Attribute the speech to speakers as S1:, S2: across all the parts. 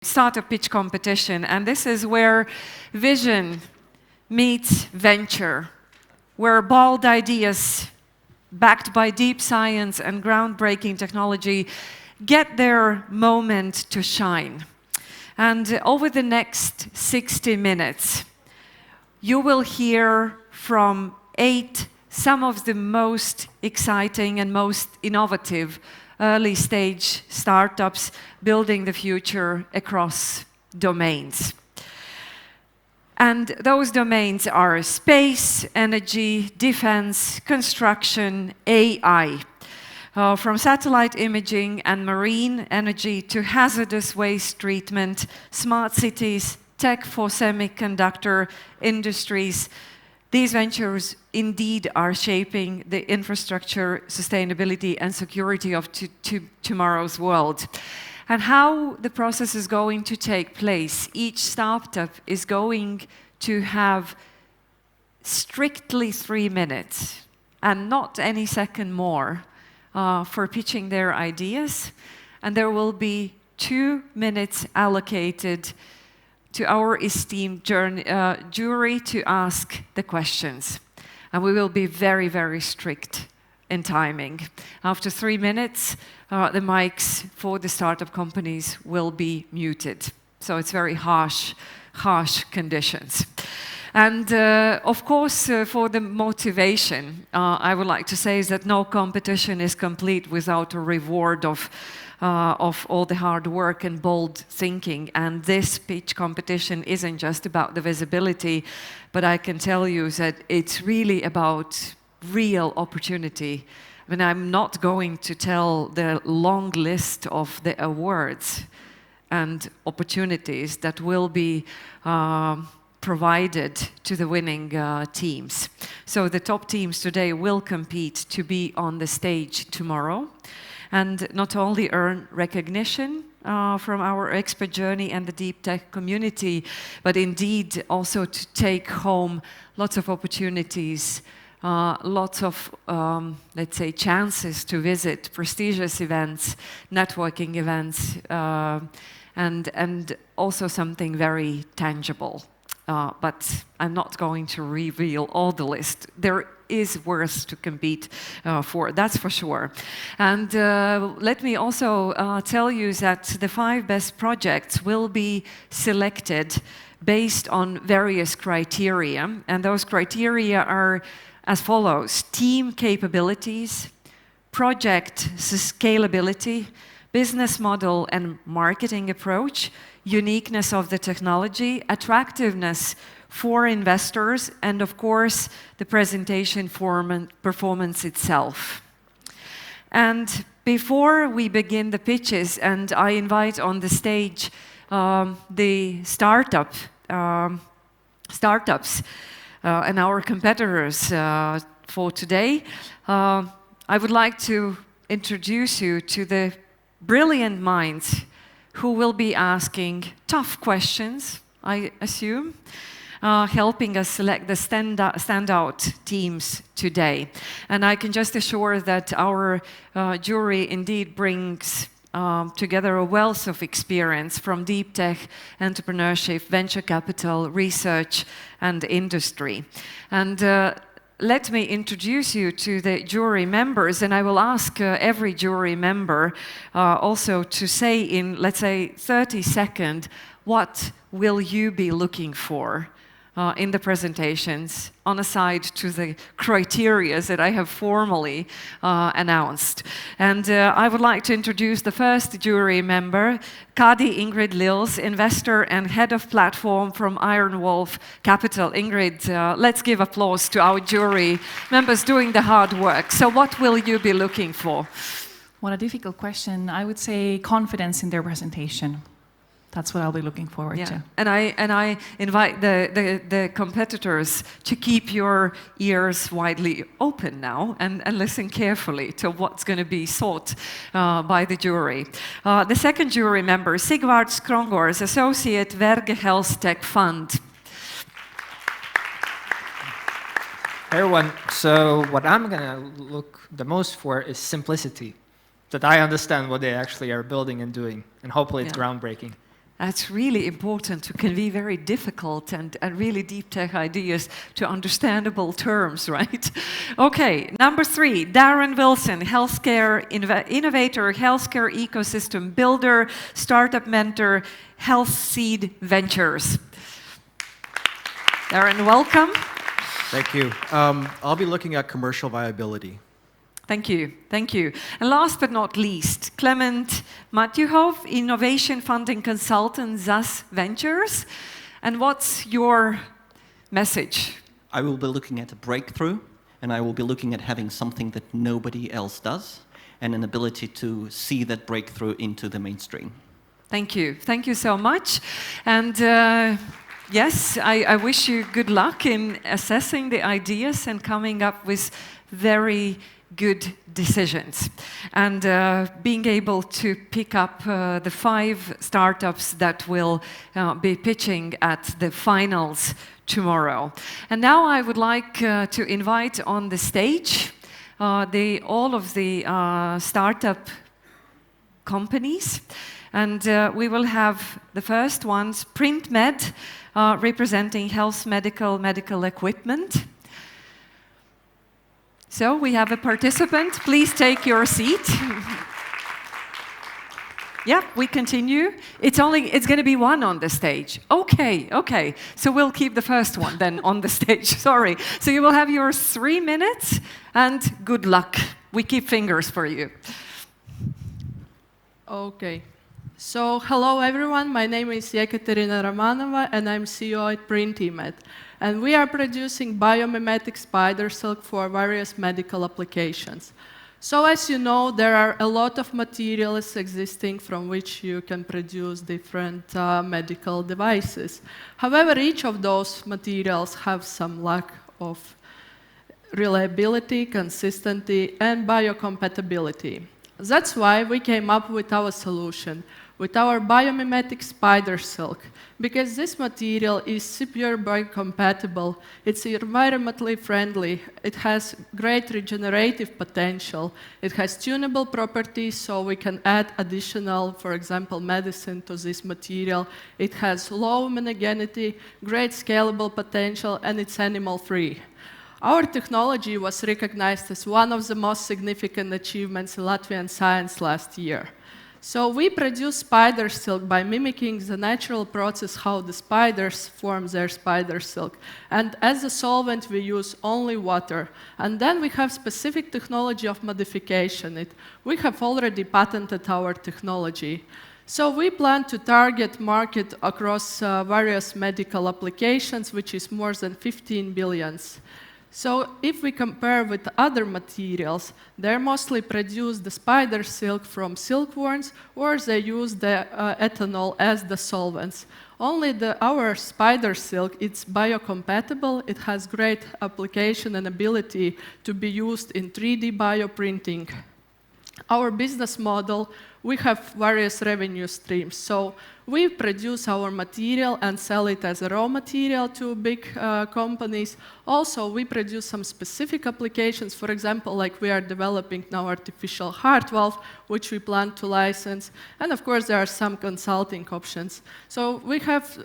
S1: startup pitch competition, and this is where vision meets venture, where bold ideas backed by deep science and groundbreaking technology get their moment to shine. And over the next 60 minutes, you will hear from 8 some of the most exciting and most innovative early stage startups building the future across domains. And those domains are space, energy, defense, construction, AI. From satellite imaging and marine energy to hazardous waste treatment, smart cities, tech for semiconductor industries, these ventures indeed are shaping the infrastructure, sustainability, and security of tomorrow's world. And how the process is going to take place, each startup is going to have strictly 3 minutes and not any second more for pitching their ideas. And there will be 2 minutes allocated to our esteemed jury to ask the questions. And we will be very, very strict in timing. After 3 minutes, the mics for the startup companies will be muted. So it's very harsh conditions. And of course, for the motivation, I would like to say is that no competition is complete without a reward of all the hard work and bold thinking. And this pitch competition isn't just about the visibility, but I can tell you that it's really about real opportunity. I mean, I'm not going to tell the long list of the awards and opportunities that will be provided to the winning teams. So the top teams today will compete to be on the stage tomorrow and not only earn recognition from our expert journey and the deep tech community, but indeed also to take home lots of opportunities, lots of, let's say, chances to visit prestigious events, networking events, and also something very tangible. But I'm not going to reveal all the list. There is worth to compete for, that's for sure. And let me also tell you that the 5 best projects will be selected based on various criteria. And those criteria are as follows: team capabilities, project scalability, business model and marketing approach, uniqueness of the technology, attractiveness for investors, and of course, the presentation performance itself. And before we begin the pitches, and I invite on the stage the startups and our competitors for today, I would like to introduce you to the brilliant minds who will be asking tough questions, I assume, helping us select the standout teams today. And I can just assure that our jury indeed brings together a wealth of experience from deep tech, entrepreneurship, venture capital, research, and industry. And let me introduce you to the jury members, and I will ask every jury member also to say in, let's say, 30 seconds, what will you be looking for in the presentations on a side to the criteria that I have formally announced. And I would like to introduce the first jury member, Kadi Ingrid Lils, investor and head of platform from Iron Wolf Capital. Ingrid, let's give applause to our jury members doing the hard work. So what will you be looking for?
S2: What a difficult question. I would say confidence in their presentation. That's what I'll be looking forward to.
S1: And I invite the competitors to keep your ears widely open now and listen carefully to what's going to be sought by the jury. The second jury member, Sigvard Skrongårds, associate Verge Health Tech Fund.
S3: Hey everyone, so what I'm going to look the most for is simplicity, that I understand what they actually are building and doing, and hopefully it's groundbreaking.
S1: That's really important to convey very difficult and really deep tech ideas to understandable terms, right? Okay, number 3, Darren Wilson, healthcare innovator, healthcare ecosystem builder, startup mentor, Health Seed Ventures. Darren, welcome.
S4: Thank you. I'll be looking at commercial viability.
S1: Thank you, thank you. And last but not least, Clement Matyuhov, Innovation Funding Consultant, ZAS Ventures. And what's your message?
S5: I will be looking at a breakthrough, and I will be looking at having something that nobody else does, and an ability to see that breakthrough into the mainstream.
S1: Thank you so much. And yes, I wish you good luck in assessing the ideas and coming up with very good decisions, and being able to pick up the 5 startups that will be pitching at the finals tomorrow. And now I would like to invite on the stage all of the startup companies, and we will have the first ones, PrintMed, representing health medical equipment. So we have a participant. Please take your seat. Yeah, we continue. It's going to be one on the stage. Okay. So we'll keep the first one then on the stage. Sorry. So you will have your 3 minutes, and good luck. We keep fingers for you.
S6: Okay. So hello everyone. My name is Ekaterina Romanova, and I'm CEO at PrintMed. And we are producing biomimetic spider silk for various medical applications. So as you know, there are a lot of materials existing from which you can produce different medical devices. However, each of those materials have some lack of reliability, consistency, and biocompatibility. That's why we came up with our solution, with our biomimetic spider silk, because this material is super biocompatible, it's environmentally friendly, it has great regenerative potential, it has tunable properties, so we can add additional, for example, medicine to this material. It has low immunogenicity, great scalable potential, and it's animal-free. Our technology was recognized as one of the most significant achievements in Latvian science last year. So we produce spider silk by mimicking the natural process how the spiders form their spider silk. And as a solvent, we use only water. And then we have specific technology of modification. We have already patented our technology. So we plan to target market across various medical applications, which is more than 15 billion. So if we compare with other materials, they mostly produce the spider silk from silkworms, or they use the ethanol as the solvents. Only our spider silk, it's biocompatible, it has great application and ability to be used in 3D bioprinting. Our business model, we have various revenue streams. So we produce our material and sell it as a raw material to big companies. Also, we produce some specific applications. For example, like we are developing now artificial heart valve, which we plan to license. And of course, there are some consulting options. So we have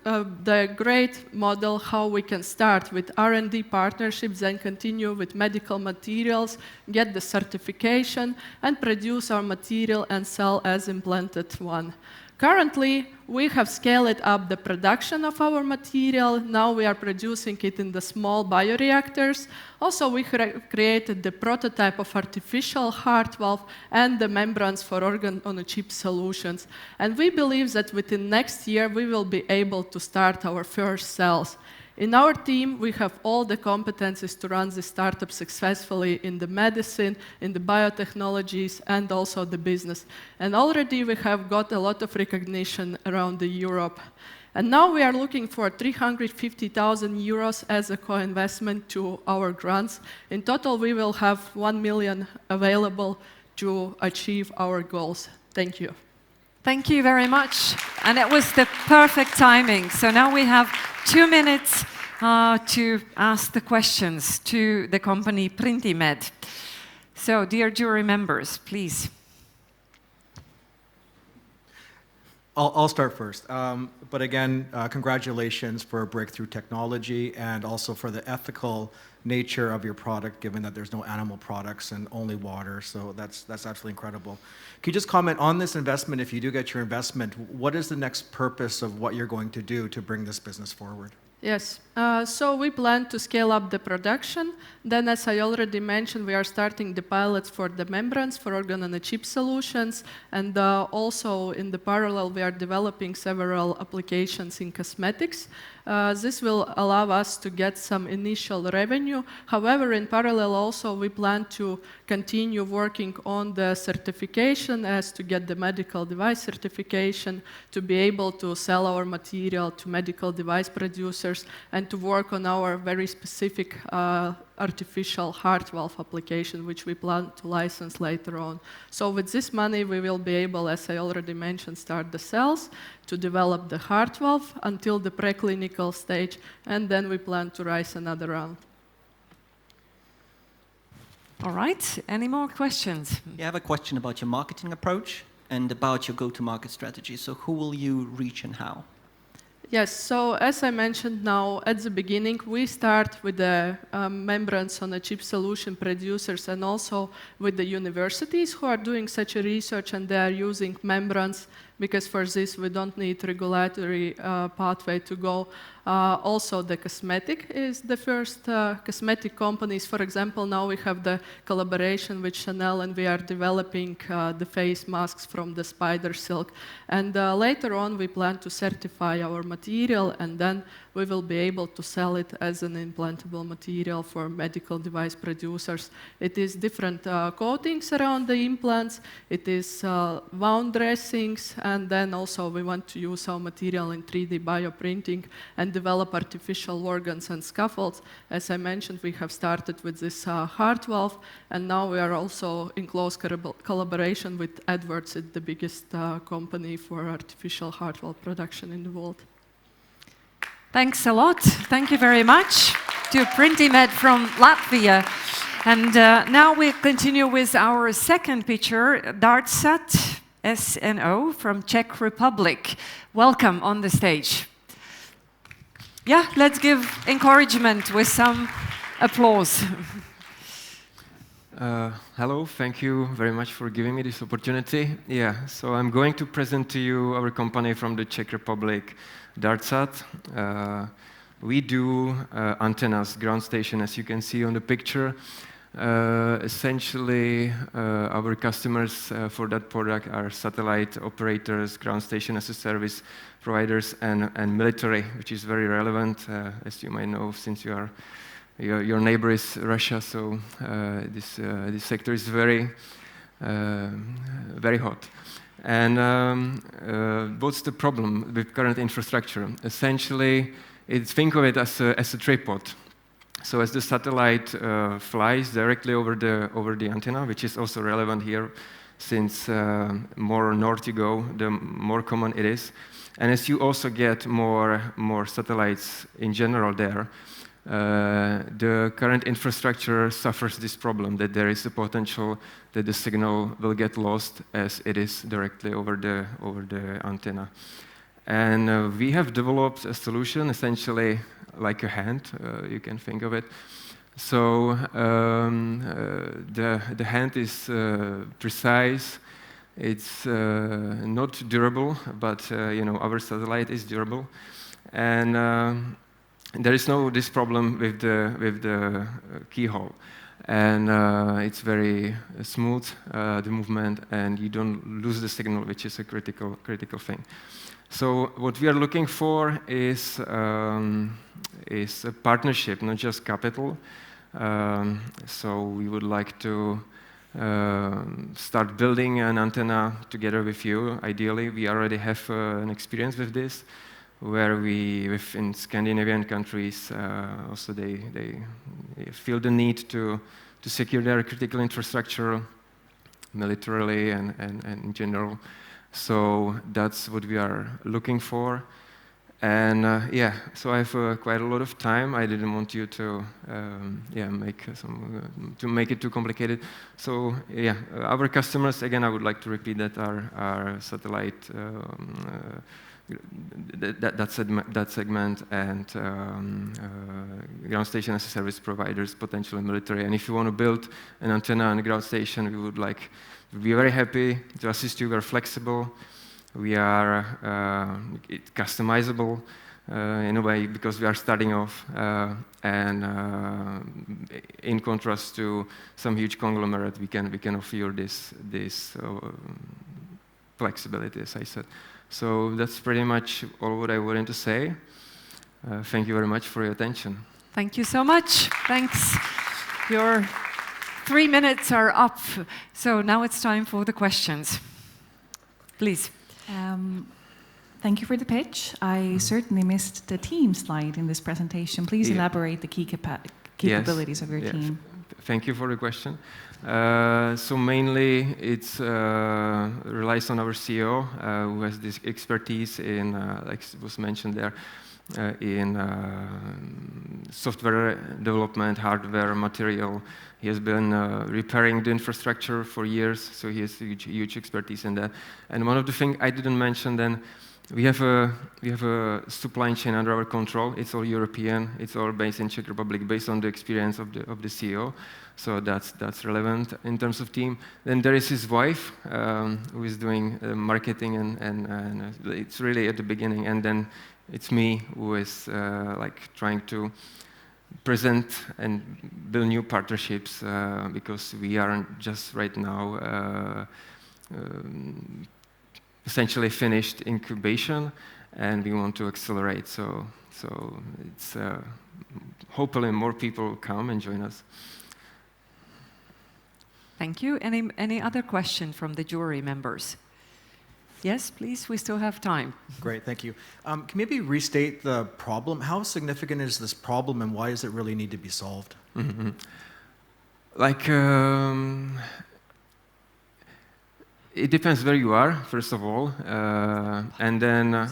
S6: the great model how we can start with R&D partnerships, then continue with medical materials, get the certification, and produce our material and sell as implanted one. Currently, we have scaled up the production of our material. Now we are producing it in the small bioreactors. Also, we created the prototype of artificial heart valve and the membranes for organ-on-a-chip solutions. And we believe that within next year, we will be able to start our first sales. In our team, we have all the competencies to run the startup successfully in the medicine, in the biotechnologies, and also the business. And already we have got a lot of recognition around Europe. And now we are looking for 350,000 euros as a co-investment to our grants. In total, we will have 1 million available to achieve our goals. Thank you.
S1: Thank you very much. And it was the perfect timing. So now we have 2 minutes to ask the questions to the company PrintMed. So, dear jury members, please.
S4: I'll start first. But again, congratulations for breakthrough technology and also for the ethical nature of your product, given that there's no animal products and only water. So that's absolutely incredible. Can you just comment on this investment? If you do get your investment, what is the next purpose of what you're going to do to bring this business forward?
S6: Yes, so we plan to scale up the production. Then, as I already mentioned, we are starting the pilots for the membranes for organ-on-a-chip solutions. And also, in the parallel, we are developing several applications in cosmetics. This will allow us to get some initial revenue. However, in parallel also, we plan to continue working on the certification as to get the medical device certification, to be able to sell our material to medical device producers, and to work on our very specific artificial heart valve application, which we plan to license later on. So with this money, we will be able, as I already mentioned, start the cells, to develop the heart valve until the preclinical stage, and then we plan to raise another round.
S1: All right, any more questions?
S5: Yeah, I have a question about your marketing approach and about your go-to-market strategy. So who will you reach and how?
S6: Yes, so as I mentioned now at the beginning, we start with the membranes on a chip solution producers and also with the universities who are doing such a research, and they are using membranes because for this we don't need regulatory pathway to go. Also, the cosmetic is the first cosmetic companies. For example, now we have the collaboration with Chanel, and we are developing the face masks from the spider silk. And later on, we plan to certify our material, and then we will be able to sell it as an implantable material for medical device producers. It is different coatings around the implants. It is wound dressings, and then also we want to use our material in 3D bioprinting and develop artificial organs and scaffolds. As I mentioned, we have started with this heart valve, and now we are also in close collaboration with Edwards, the biggest company for artificial heart valve production in the world.
S1: Thanks a lot. Thank you very much to Printimed from Latvia. And now we continue with our second pitcher, Dartsat SNO from Czech Republic. Welcome on the stage. Yeah, let's give encouragement with some applause.
S7: Hello, thank you very much for giving me this opportunity. Yeah, so I'm going to present to you our company from the Czech Republic, Dartsat. We do antennas, ground station, as you can see on the picture. Essentially, our customers for that product are satellite operators, ground station as a service providers, and military, which is very relevant, as you might know, since your neighbor is Russia. So this sector is very hot. And what's the problem with current infrastructure? Essentially, think of it as a tripod. So as the satellite flies directly over the antenna, which is also relevant here, since more north you go, the more common it is. And as you also get more satellites in general there, the current infrastructure suffers this problem, that there is a potential that the signal will get lost as it is directly over the antenna. And we have developed a solution, essentially like a hand, you can think of it. So the hand is precise. It's not durable, but our satellite is durable, and there is this problem with the keyhole, and it's very smooth, the movement, and you don't lose the signal, which is a critical thing. So what we are looking for is a partnership, not just capital. So we would like to start building an antenna together with you. Ideally, we already have an experience with this, where in Scandinavian countries, also they feel the need to secure their critical infrastructure militarily and in general. So that's what we are looking for. And yeah, so I have quite a lot of time. I didn't want you to make it too complicated. So yeah, our customers, again, I would like to repeat that are satellite that segment and ground station as a service providers, potentially military. And if you want to build an antenna on a ground station, we would be very happy to assist you. We are flexible. We are customizable in a way because we are starting off, and in contrast to some huge conglomerate, we can offer you this flexibility, as I said. So that's pretty much all what I wanted to say. Thank you very much for your attention.
S1: Thank you so much. Thanks. Your 3 minutes are up. So now it's time for the questions. Please.
S2: Thank you for the pitch. I certainly missed the team slide in this presentation. Please elaborate the key capabilities of your team.
S7: Thank you for the question. So mainly it relies on our CEO, who has this expertise in, like was mentioned there, in software development, hardware, material. He has been repairing the infrastructure for years, so he has huge expertise in that. And one of the things I didn't mention then, we have a supply chain under our control. It's all European. It's all based in Czech Republic, based on the experience of the CEO. So that's relevant in terms of team. Then there is his wife, who is doing marketing, and it's really at the beginning. And then it's me who is trying to present and build new partnerships, because we aren't just right now essentially finished incubation, and we want to accelerate. So it's hopefully more people will come and join us.
S1: Thank you. Any other question from the jury members? Yes, please. We still have time.
S4: Great, thank you. Can you maybe restate the problem? How significant is this problem, and why does it really need to be solved?
S7: Mm-hmm. It depends where you are, first of all, and then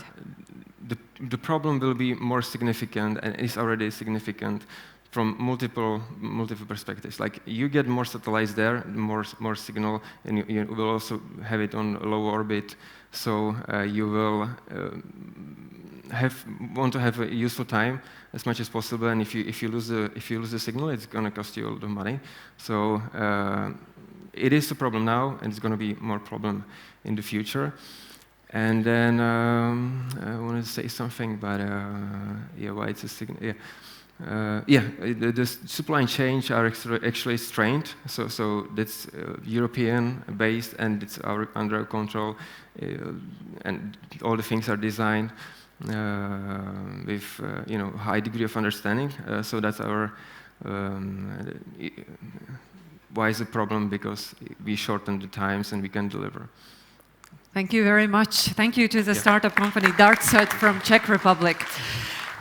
S7: the problem will be more significant, and is already significant from multiple perspectives. Like, you get more satellites there, more signal, and you will also have it on low orbit. So you will want to have a useful time as much as possible. And if you lose the signal, it's going to cost you a lot of money. So it is a problem now, and it's going to be more problem in the future. And then I want to say something about why it's a signal. The supply chains are actually strained, so that's European-based, and it's under our control, and all the things are designed with high degree of understanding. So that's our why is it a problem? Because we shorten the times and we can deliver.
S1: Thank you very much. Thank you to the startup company Dartsat from Czech Republic.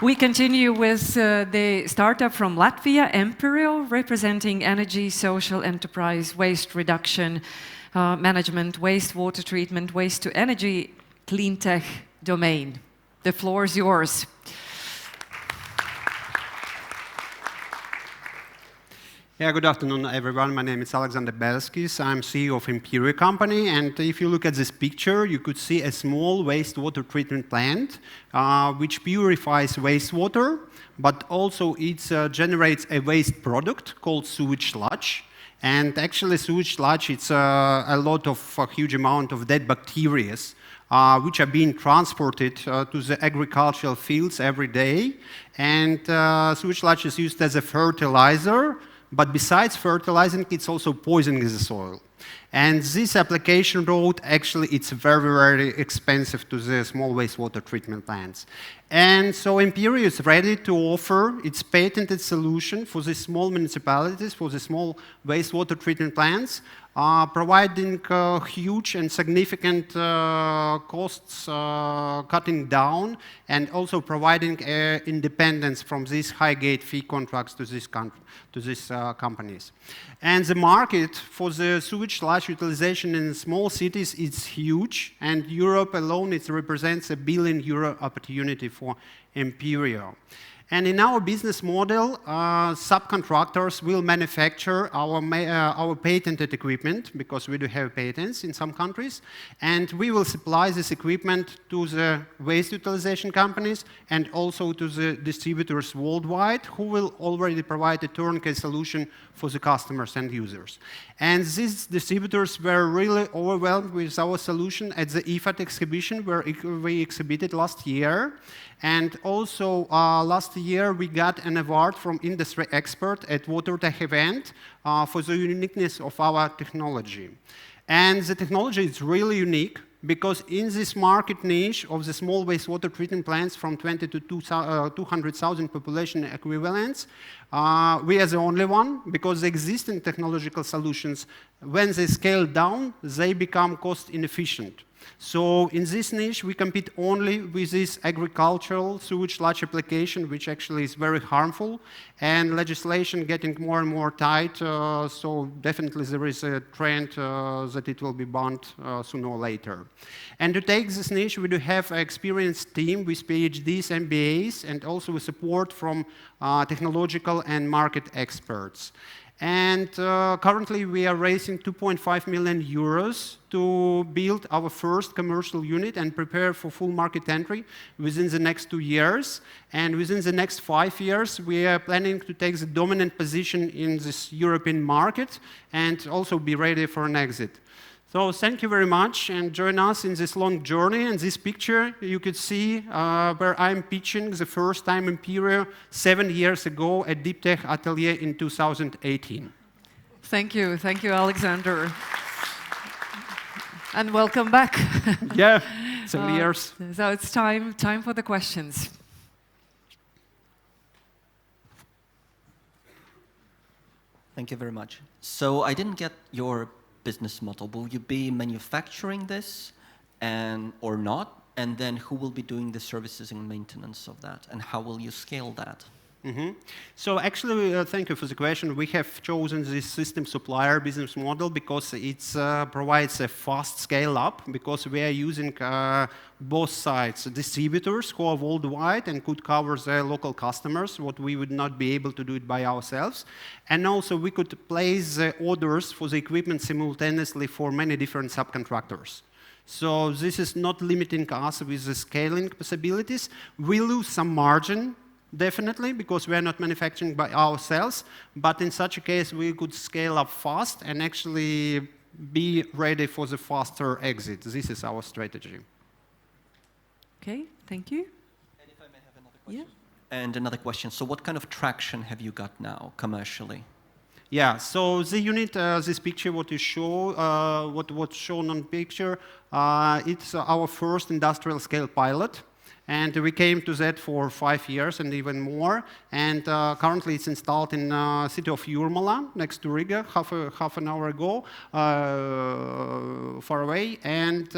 S1: We continue with the startup from Latvia, Imperial, representing energy, social enterprise, waste reduction, management, wastewater treatment, waste to energy, clean tech domain. The floor is yours.
S8: Yeah, good afternoon, everyone. My name is Alexander Belskis. I'm CEO of Imperial Company, and if you look at this picture, you could see a small wastewater treatment plant, which purifies wastewater, but also it generates a waste product called sewage sludge. And actually, sewage sludge, it's a huge amount of dead bacteria, which are being transported to the agricultural fields every day. And sewage sludge is used as a fertilizer. But besides fertilizing, it's also poisoning the soil. And this application road, actually, it's very, very expensive to the small wastewater treatment plants. And so Imperial is ready to offer its patented solution for the small municipalities, for the small wastewater treatment plants, providing huge and significant costs cutting down, and also providing independence from these high gate fee contracts to these companies. And the market for the sewage sewage sludge utilization in small cities is huge, and Europe alone, it represents a €1 billion opportunity for Imperio. And in our business model, subcontractors will manufacture our patented equipment, because we do have patents in some countries, and we will supply this equipment to the waste utilization companies and also to the distributors worldwide, who will already provide a turnkey solution for the customers and users. And these distributors were really overwhelmed with our solution at the IFAT exhibition, where we exhibited last year. And also, last year, we got an award from industry expert at WaterTech event for the uniqueness of our technology. And the technology is really unique, because in this market niche of the small wastewater treatment plants from 20 to 200,000 population equivalents, we are the only one, because the existing technological solutions, when they scale down, they become cost inefficient. So in this niche, we compete only with this agricultural sewage sludge application, which actually is very harmful, and legislation getting more and more tight, so definitely there is a trend that it will be banned sooner or later. And to take this niche, we do have an experienced team with PhDs, MBAs, and also with support from technological and market experts. And currently, we are raising €2.5 million to build our first commercial unit and prepare for full market entry within the next 2 years. And within the next 5 years, we are planning to take the dominant position in this European market and also be ready for an exit. So thank you very much, and join us in this long journey. And this picture, you could see where I'm pitching the first time Imperio 7 years ago at Deep Tech Atelier in 2018.
S1: Thank you, Alexander. And welcome back.
S8: Yeah, 7 years.
S1: So it's time for the questions.
S5: Thank you very much. So I didn't get your business model. Will you be manufacturing this or not? And then who will be doing the services and maintenance of that? And how will you scale that?
S8: So actually, thank you for the question. We have chosen this system supplier business model because it provides a fast scale up, because we are using both sides, distributors who are worldwide and could cover their local customers, what we would not be able to do it by ourselves. And also we could place the orders for the equipment simultaneously for many different subcontractors. So this is not limiting us with the scaling possibilities. We lose some margin, definitely, because we are not manufacturing by ourselves, but in such a case, we could scale up fast and actually be ready for the faster exit. This is our strategy.
S1: Okay, thank you.
S5: And if I may have another question? Yeah. And another question. So what kind of traction have you got now commercially?
S8: Yeah, so the unit, this picture, what you show, what's shown on picture, it's our first industrial scale pilot. And we came to that for 5 years and even more. And currently it's installed in the city of Jurmala, next to Riga, half an hour ago, far away. And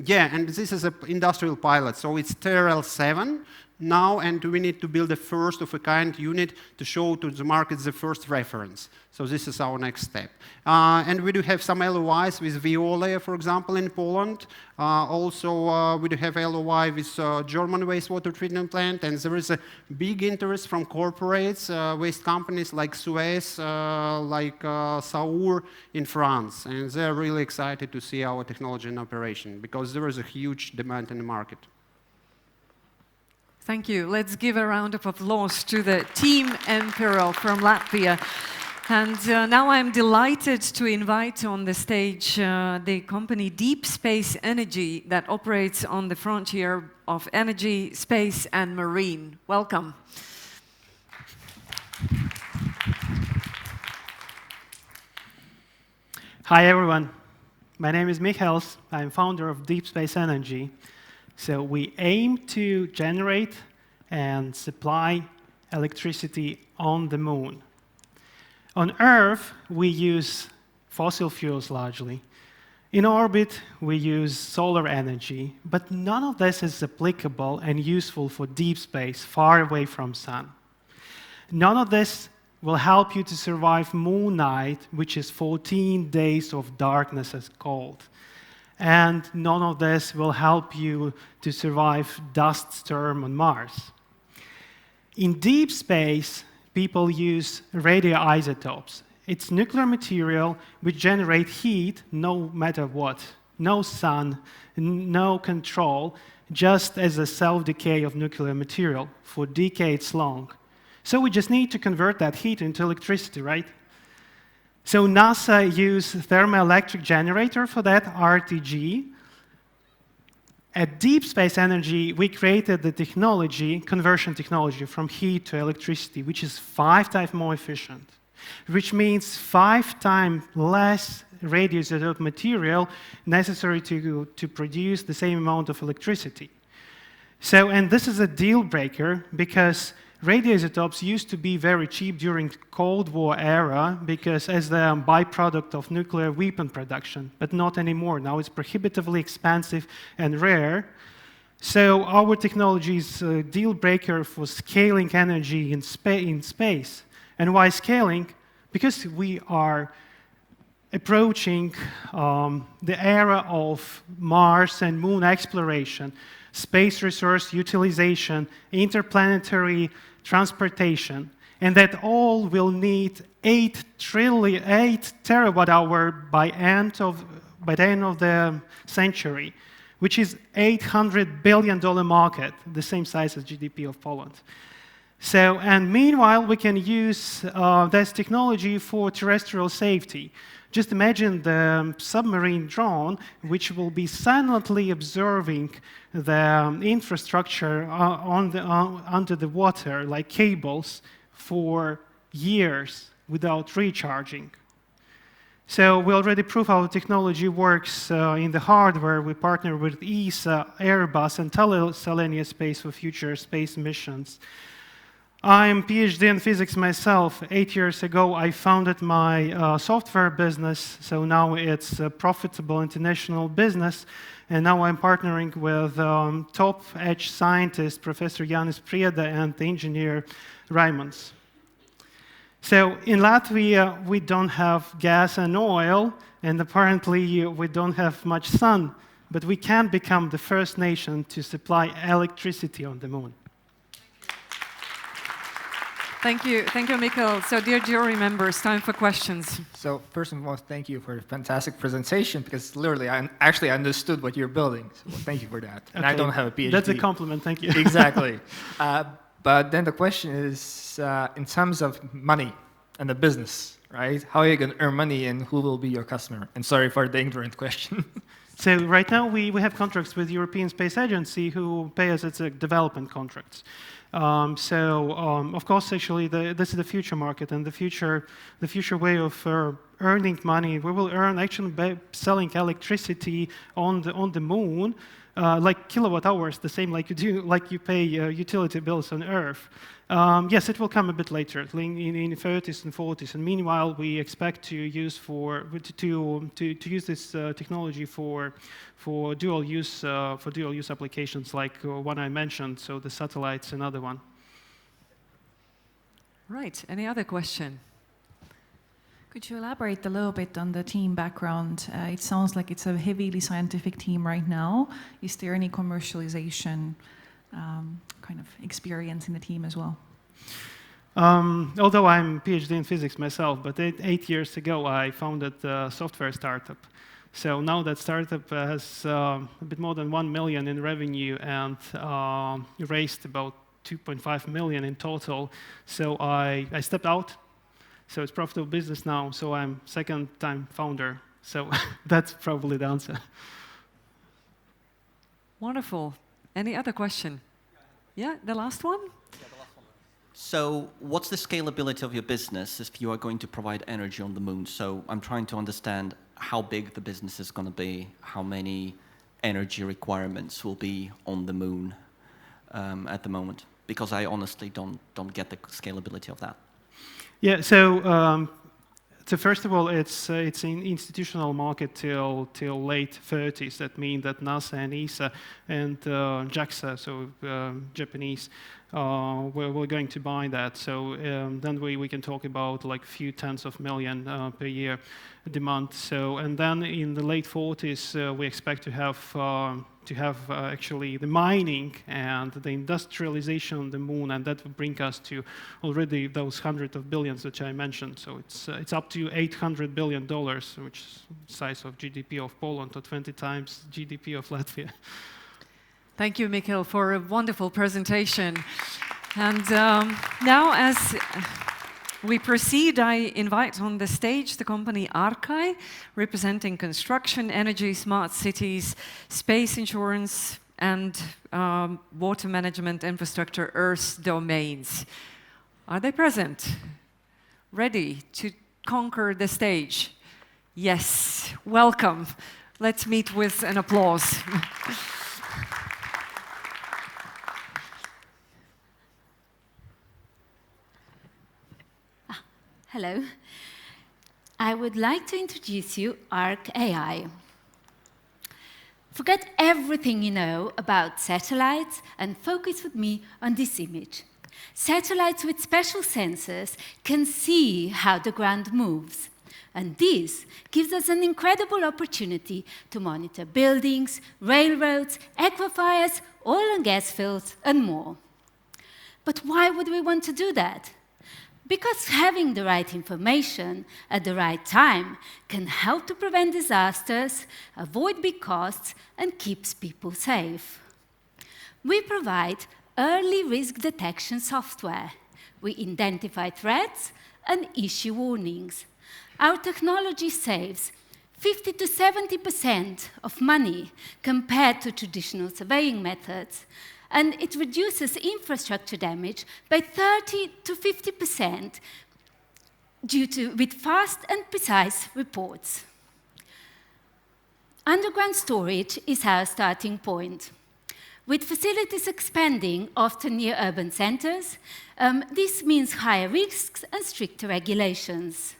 S8: yeah, and this is an industrial pilot. So it's TRL7 now, and we need to build a first of a kind unit to show to the market the first reference. So this is our next step. And we do have some LOIs with Veolia, for example, in Poland. Also, we do have LOI with German wastewater treatment plant, and there is a big interest from corporates, waste companies like Suez, like Saur in France. And they're really excited to see our technology in operation, because there is a huge demand in the market.
S1: Thank you. Let's give a round of applause to the Team Imperial from Latvia. And now I'm delighted to invite on the stage the company Deep Space Energy that operates on the frontier of energy, space, and marine. Welcome.
S9: Hi, everyone. My name is Michaels. I'm founder of Deep Space Energy. So we aim to generate and supply electricity on the moon. On Earth, we use fossil fuels largely. In orbit, we use solar energy, but none of this is applicable and useful for deep space, far away from sun. None of this will help you to survive moon night, which is 14 days of darkness as cold. And none of this will help you to survive dust storm on Mars. In deep space, people use radioisotopes. It's nuclear material which generate heat no matter what. No sun, no control, just as a self-decay of nuclear material for decades long. So we just need to convert that heat into electricity, right? So NASA used thermoelectric generator for that, RTG. At Deep Space Energy, we created the technology, conversion technology from heat to electricity, which is 5 times more efficient, which means 5 times less radioisotope material necessary to produce the same amount of electricity. So, and this is a deal breaker because radioisotopes used to be very cheap during Cold War era because as the byproduct of nuclear weapon production, but not anymore. Now it's prohibitively expensive and rare. So our technology is a deal breaker for scaling energy in space. And why scaling? Because we are approaching the era of Mars and Moon exploration, space resource utilization, interplanetary transportation, and that all will need 8 terawatt-hour by the end of the century, which is $800 billion market, the same size as GDP of Poland. So, and meanwhile, we can use this technology for terrestrial safety. Just imagine the submarine drone, which will be silently observing the infrastructure under the water, like cables, for years without recharging. So we already proved our technology works in the hardware. We partner with ESA, Airbus, and Thales Alenia Space for future space missions. I'm a PhD in physics myself. 8 years ago, I founded my software business, so now it's a profitable international business, and now I'm partnering with top-edge scientist, Professor Jānis Prieda, and the engineer Raimonds. So in Latvia, we don't have gas and oil, and apparently we don't have much sun, but we can become the first nation to supply electricity on the moon.
S1: Thank you, Mikhail. So, dear jury members, time for questions.
S3: So first and foremost, thank you for the fantastic presentation, because literally I actually understood what you're building. So thank you for that. And I don't have a PhD.
S9: That's a compliment, thank you.
S3: Exactly. But then the question is, in terms of money and the business, right? How are you going to earn money and who will be your customer? And sorry for the ignorant question.
S9: So right now we have contracts with European Space Agency who pay us, it's a development contracts. Of course, actually, this is the future market and the future way of earning money. We will earn actually by selling electricity on the moon, like kilowatt hours, the same like you pay utility bills on Earth. Yes, it will come a bit later, in 30s and 40s. And meanwhile, we expect to use this technology for dual use applications, like one I mentioned. So the satellites, another one.
S1: Right. Any other question?
S2: Could you elaborate a little bit on the team background? It sounds like it's a heavily scientific team right now. Is there any commercialization kind of experience in the team as well?
S9: Although I'm a PhD in physics myself, but 8 years ago I founded a software startup. So now that startup has a bit more than 1 million in revenue and raised about 2.5 million in total. So I stepped out. So it's profitable business now. So I'm second-time founder. So that's probably the answer.
S1: Wonderful. Any other question? Yeah, the last one?
S5: So what's the scalability of your business if you are going to provide energy on the moon? So I'm trying to understand how big the business is going to be, how many energy requirements will be on the moon at the moment, because I honestly don't get the scalability of that.
S9: Yeah, so So first of all, it's an institutional market till late 30s. That means that NASA and ESA and JAXA, so Japanese, we're going to buy that. So then we can talk about like a few tens of million per year demand. So and then in the late 40s, we expect to have actually the mining and the industrialization on the moon, and that will bring us to already those hundreds of billions that I mentioned. So it's up to $800 billion, which is the size of GDP of Poland or 20 times GDP of Latvia.
S1: Thank you, Mikhail, for a wonderful presentation. And now, as we proceed, I invite on the stage the company Arkai, representing construction, energy, smart cities, space insurance, and water management infrastructure, Earth domains. Are they present? Ready to conquer the stage? Yes, welcome. Let's meet with an applause.
S10: Hello. I would like to introduce you Arc AI. Forget everything you know about satellites and focus with me on this image. Satellites with special sensors can see how the ground moves. And this gives us an incredible opportunity to monitor buildings, railroads, aquifers, oil and gas fields, and more. But why would we want to do that? Because having the right information at the right time can help to prevent disasters, avoid big costs, and keeps people safe. We provide early risk detection software. We identify threats and issue warnings. Our technology saves 50 to 70% of money compared to traditional surveying methods, and it reduces infrastructure damage by 30 to 50% with fast and precise reports. Underground storage is our starting point. With facilities expanding, often near urban centers, this means higher risks and stricter regulations.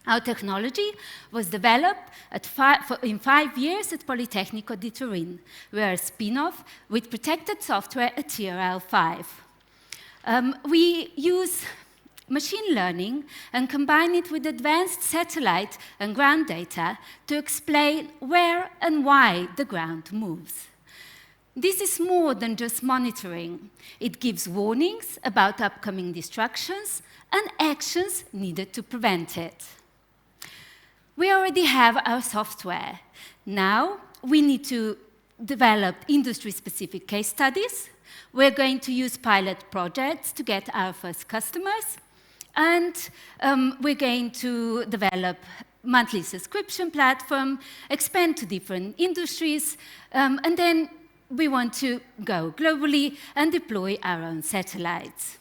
S10: Our technology was developed in 5 years at Politecnico di Turin. We are a spin-off with protected software at TRL 5. We use machine learning and combine it with advanced satellite and ground data to explain where and why the ground moves. This is more than just monitoring. It gives warnings about upcoming destructions and actions needed to prevent it. We already have our software. Now we need to develop industry-specific case studies. We're going to use pilot projects to get our first customers. And we're going to develop monthly subscription platform, expand to different industries, and then we want to go globally and deploy our own satellites.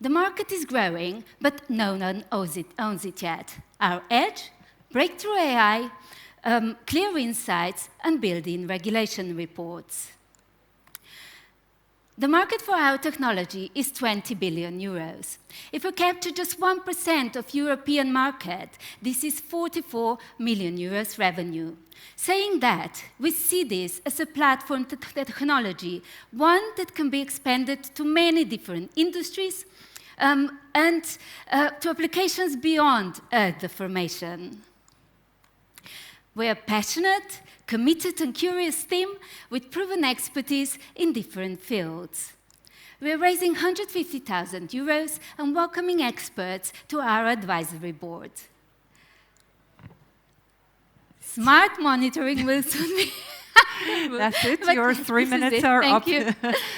S10: The market is growing, but no one owns it yet. Our edge, breakthrough AI, clear insights, and built-in regulation reports. The market for our technology is 20 billion euros. If we capture just 1% of European market, this is 44 million euros revenue. Saying that, we see this as a platform technology, one that can be expanded to many different industries, and to applications beyond Earth formation. We are passionate, committed, and curious team with proven expertise in different fields. We are raising 150,000 euros and welcoming experts to our advisory board. Smart monitoring will soon be.
S1: That's it.
S10: But
S1: Your 3
S10: this is
S1: minutes
S10: it.
S1: are
S10: Thank
S1: up.
S10: you.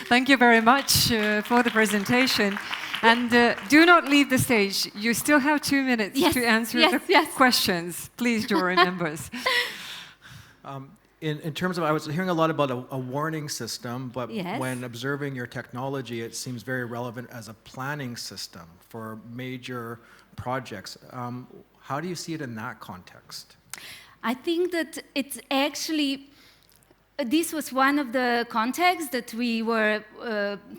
S1: Thank you very much for the presentation. And do not leave the stage. You still have 2 minutes to answer the questions. Please, jury members.
S4: In terms of, I was hearing a lot about a warning system, but
S10: Yes.
S4: when observing your technology, it seems very relevant as a planning system for major projects. How do you see it in that context?
S10: I think that it's actually This was one of the contexts that we were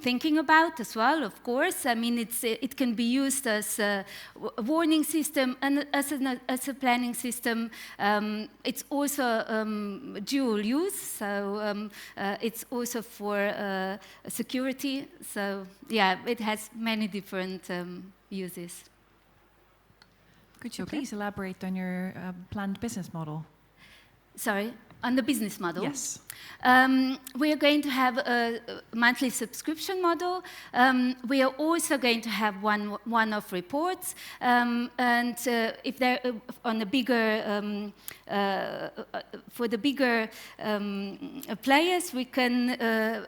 S10: thinking about as well, of course. I mean, it can be used as a warning system and as a planning system. It's also dual use, so it's also for security. So, yeah, it has many different uses.
S2: Could you please elaborate on your planned business model?
S10: Sorry? On the business model?
S2: Yes.
S10: We are going to have a monthly subscription model. We are also going to have one-off reports. And if they're on a bigger, for the bigger players, we can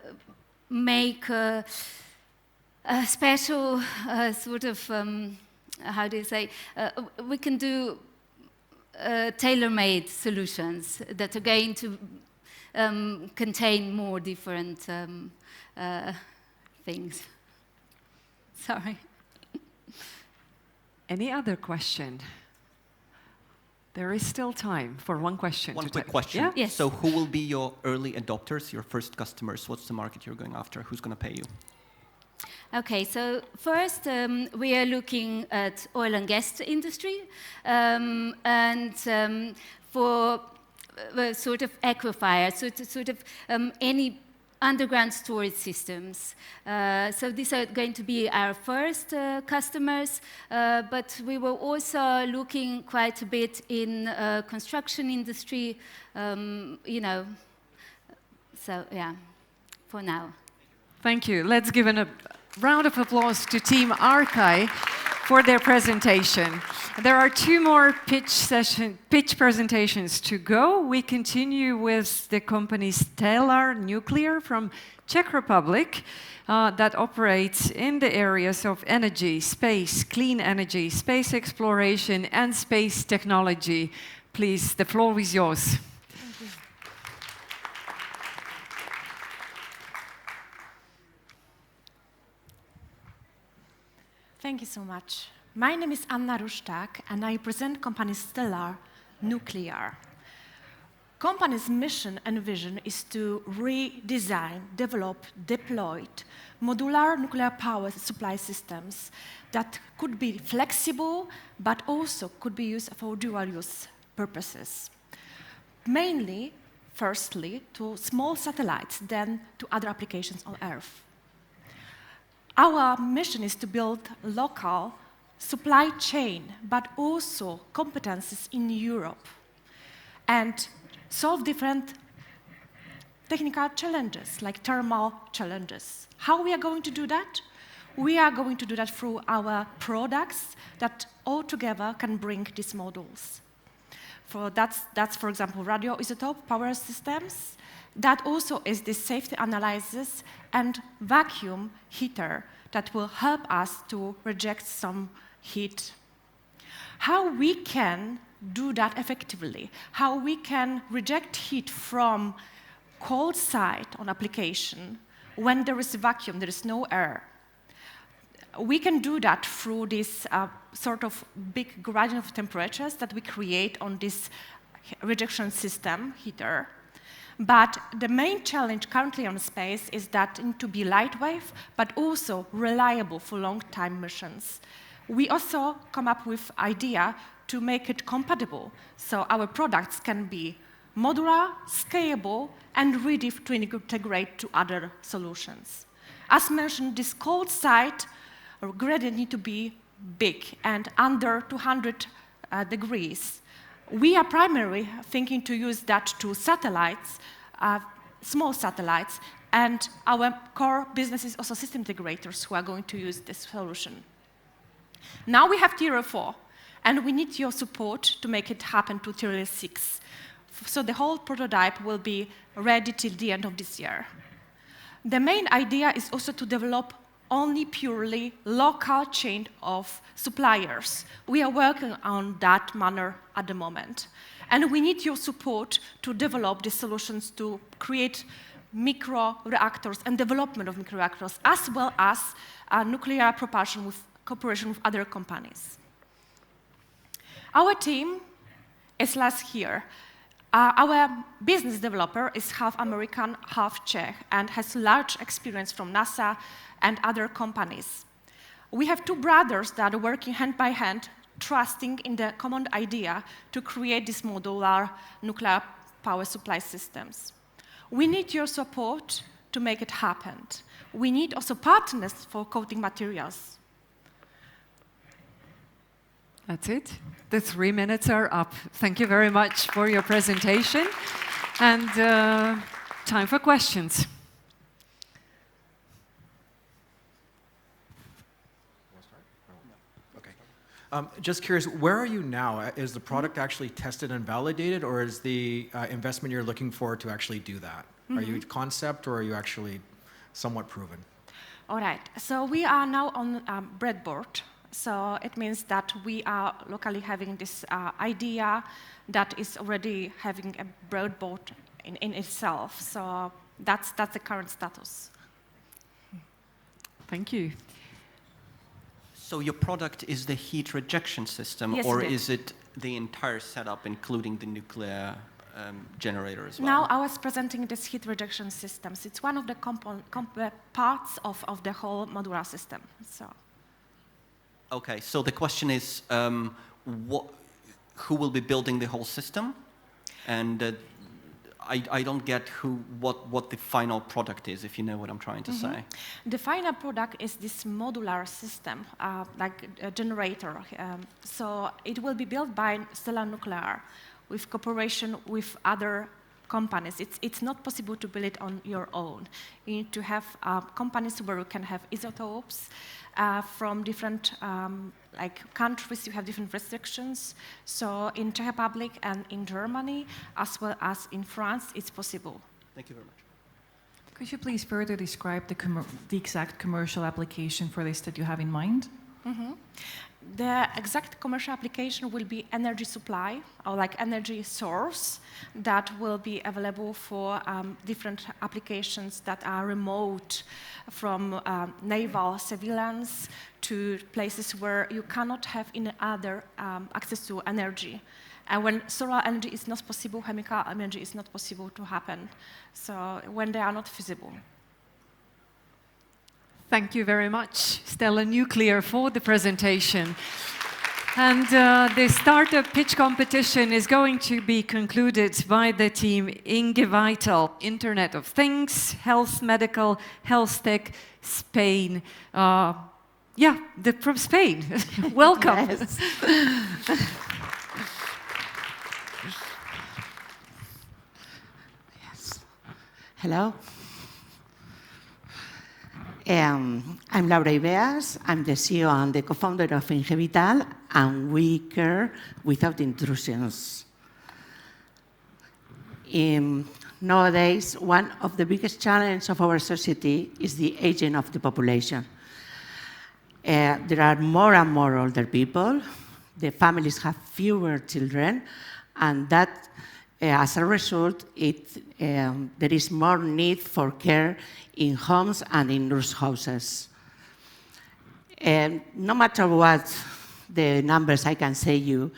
S10: make a special sort of, how do you say, we can do tailor-made solutions that are going to contain more different things. Sorry.
S1: Any other question? There is still time for one question.
S5: One quick question.
S1: Yeah?
S10: Yes.
S5: So who will be your early adopters, your first customers? What's the market you're going after? Who's going to pay you?
S10: Okay, so first we are looking at oil and gas industry and for sort of aquifer, sort of any underground storage systems. So these are going to be our first customers, but we were also looking quite a bit in construction industry, you know, so yeah, for now.
S1: Thank you. Let's give a round of applause to Team Arkai for their presentation. There are two more pitch presentations to go. We continue with the company Stellar Nuclear from Czech Republic that operates in the areas of energy, space, clean energy, space exploration, and space technology. Please, the floor is yours.
S11: Thank you so much. My name is Anna Rustak, and I present company Stellar Nuclear. Company's mission and vision is to redesign, develop, deploy modular nuclear power supply systems that could be flexible, but also could be used for dual-use purposes. Mainly, firstly, to small satellites, then to other applications on Earth. Our mission is to build local supply chain, but also competences in Europe, and solve different technical challenges, like thermal challenges. How we are going to do that? We are going to do that through our products that altogether can bring these modules. That's, for example, radioisotope power systems. That also is the safety analysis and vacuum heater that will help us to reject some heat. How we can do that effectively, how we can reject heat from cold side on application when there is a vacuum, there is no air. We can do that through this sort of big gradient of temperatures that we create on this rejection system heater. But the main challenge currently on space is that it needs to be lightweight, but also reliable for long-time missions. We also come up with idea to make it compatible, so our products can be modular, scalable, and ready to integrate to other solutions. As mentioned, this cold side gradient needs to be big and under 200 degrees. We are primarily thinking to use that to satellites, small satellites, and our core business is also system integrators who are going to use this solution. Now we have Tier 4, and we need your support to make it happen to Tier 6. So the whole prototype will be ready till the end of this year. The main idea is also to develop only purely local chain of suppliers. We are working on that manner at the moment. And we need your support to develop the solutions to create micro reactors and development of micro reactors, as well as nuclear propulsion with cooperation with other companies. Our team is last here. Our business developer is half American, half Czech, and has large experience from NASA and other companies. We have two brothers that are working hand by hand, trusting in the common idea to create these modular nuclear power supply systems. We need your support to make it happen. We need also partners for coating materials.
S1: That's it. The 3 minutes are up. Thank you very much for your presentation. And time for questions.
S4: Just curious, where are you now? Is the product actually tested and validated, or is the investment you're looking for to actually do that? Are you concept, or are you actually somewhat proven?
S11: All right, so we are now on breadboard. So it means that we are locally having this idea that is already having a breadboard in itself. So that's the current status.
S1: Thank you.
S5: So your product is the heat rejection system,
S11: Yes,
S5: or
S11: it
S5: is it the entire setup, including the nuclear generator as well?
S11: Now I was presenting this heat rejection systems. It's one of the parts of the whole modular system. So.
S5: Okay, so the question is, who will be building the whole system? And I don't get what the final product is, if you know what I'm trying to say.
S11: The final product is this modular system, like a generator. So it will be built by Stellar Nuclear with cooperation with other companies. It's not possible to build it on your own. You need to have companies where you can have isotopes from different countries. You have different restrictions. So in Czech Republic and in Germany, as well as in France, it's possible.
S5: Thank you very much.
S2: Could you please further describe the exact commercial application for this that you have in mind?
S11: The exact commercial application will be energy supply, or like energy source, that will be available for different applications that are remote, from naval surveillance to places where you cannot have any other access to energy. And when solar energy is not possible, chemical energy is not possible to happen. So when they are not feasible.
S1: Thank you very much, Stellar Nuclear, for the presentation. And the startup pitch competition is going to be concluded by the team Inge Vital, Internet of Things, Health Medical, Health Tech, Spain. From Spain. Welcome.
S12: Yes. Yes. Hello. I'm Laura Ibeas. I'm the CEO and the co-founder of Inge Vital, and we care without intrusions. Nowadays, one of the biggest challenges of our society is the aging of the population. There are more and more older people. The families have fewer children, and that, as a result, there is more need for care in homes and in nurse houses. No matter what the numbers I can say you,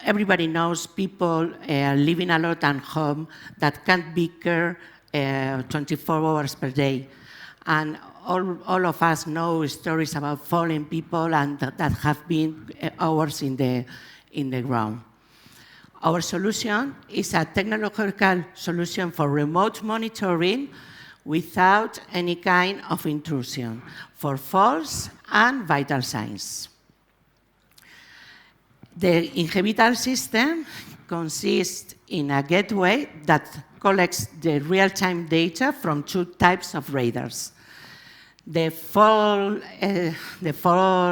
S12: everybody knows people living a lot at home that can't be cared 24 hours per day. And all of us know stories about fallen people and that have been hours in the ground. Our solution is a technological solution for remote monitoring without any kind of intrusion for false and vital signs. The Inge Vital system consists in a gateway that collects the real-time data from two types of radars. The fall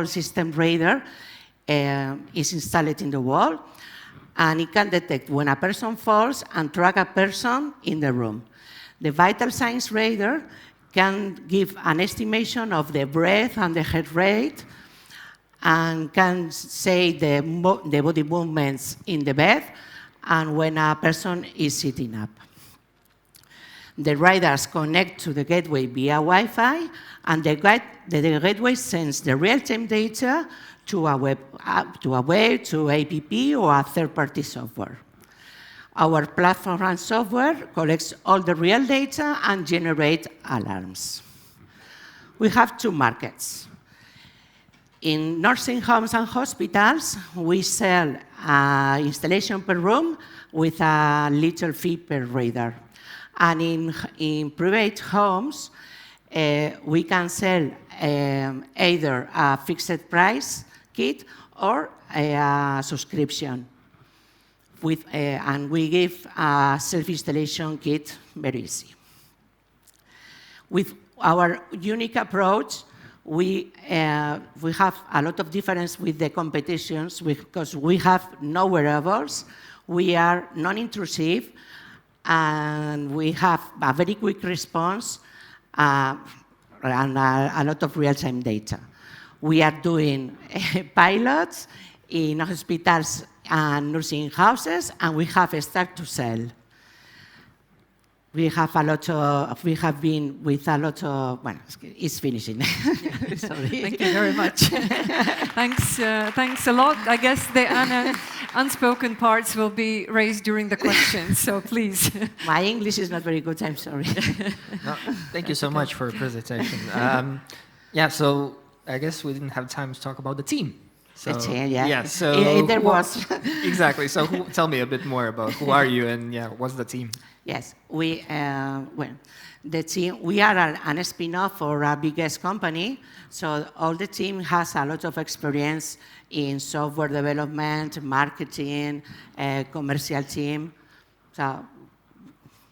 S12: system radar is installed in the wall, and it can detect when a person falls and track a person in the room. The vital signs radar can give an estimation of the breath and the heart rate, and can say the body movements in the bed and when a person is sitting up. The radars connect to the gateway via Wi-Fi, and the gateway sends the real-time data to a web, to APP or a third-party software. Our platform and software collects all the real data and generate alarms. We have two markets. In nursing homes and hospitals, we sell an installation per room with a little fee per reader. And in private homes, we can sell either a fixed price kit or a subscription. And we give a self-installation kit very easy. With our unique approach, we have a lot of difference with the competitions because we have no wearables, we are non-intrusive, and we have a very quick response and a lot of real-time data. We are doing pilots in hospitals and nursing houses, and we have started to sell. We have been with a lot of, well, it's finishing. Sorry.
S1: Thank you very much. Thanks a lot. I guess the unspoken parts will be raised during the questions, so please.
S12: My English is not very good, I'm sorry.
S3: No, thank you so much for your presentation. Yeah, so I guess we didn't have time to talk about the team. So,
S12: yeah.
S3: So
S12: there was.
S3: Exactly. So tell me a bit more about who are you and what's the team?
S12: Yes, the team, we are an spin-off for our biggest company, so all the team has a lot of experience in software development, marketing, commercial team, so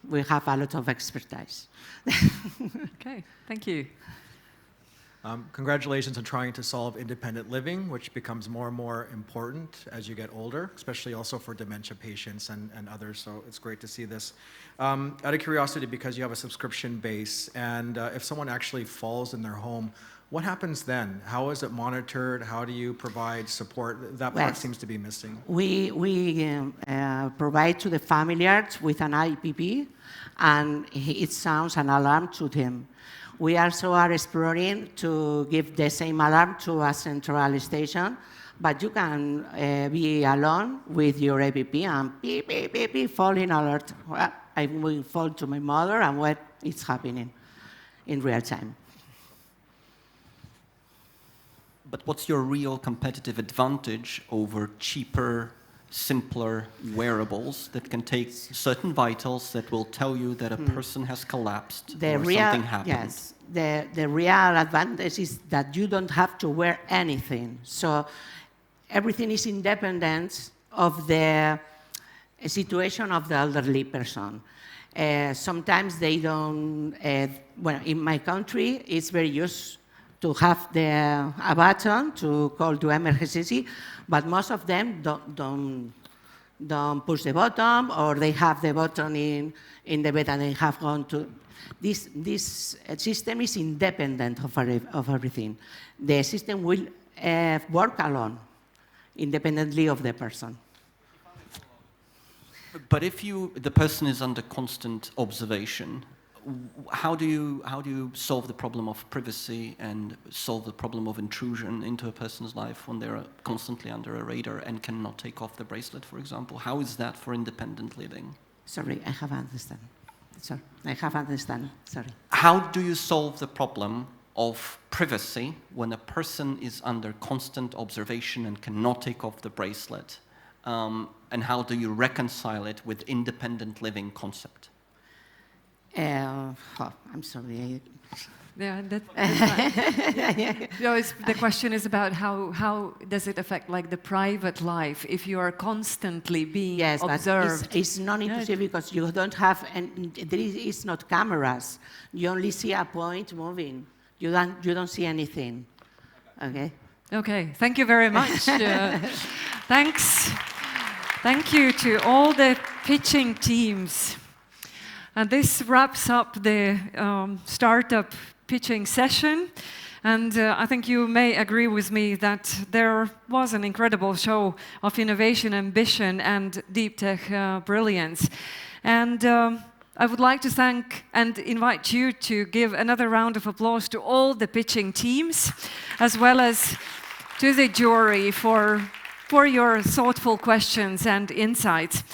S12: we have a lot of expertise.
S1: Okay, thank you.
S4: Congratulations on trying to solve independent living, which becomes more and more important as you get older, especially also for dementia patients and others, so it's great to see this. Out of curiosity, because you have a subscription base, and if someone actually falls in their home, what happens then? How is it monitored? How do you provide support? That part seems to be missing.
S12: We provide to the familiars with an IPP, and it sounds an alarm to them. We also are exploring to give the same alarm to a central station, but you can be alone with your APP and beep, beep, beep, beep, falling alert. Well, I will fall to my mother and what is happening in real time.
S5: But what's your real competitive advantage over cheaper, simpler wearables that can take certain vitals that will tell you that a person has collapsed or something happened?
S12: Yes, the real advantage is that you don't have to wear anything. So everything is independent of the situation of the elderly person. Sometimes they don't, well, in my country, it's very used to have a button to call to emergency, but most of them don't push the button, or they have the button in the bed and they have gone to. This system is independent of everything. The system will work alone, independently of the person.
S5: But if the person is under constant observation, how do you solve the problem of privacy and solve the problem of intrusion into a person's life when they're constantly under a radar and cannot take off the bracelet, for example? How is that for independent living?
S12: Sorry, I have understand. Sorry, I have understand. Sorry.
S5: How do you solve the problem of privacy when a person is under constant observation and cannot take off the bracelet? And how do you reconcile it with independent living concept?
S12: I'm sorry.
S1: Yeah, that's fine. The question is about how does it affect like the private life if you are constantly being observed?
S12: But it's non-intrusive because you don't have, and there is not cameras. You only see a point moving. You don't see anything. Okay.
S1: Okay. Thank you very much. Thanks. Thank you to all the pitching teams. And this wraps up the startup pitching session. And I think you may agree with me that there was an incredible show of innovation, ambition, and deep tech brilliance. And I would like to thank and invite you to give another round of applause to all the pitching teams, as well as to the jury for your thoughtful questions and insights.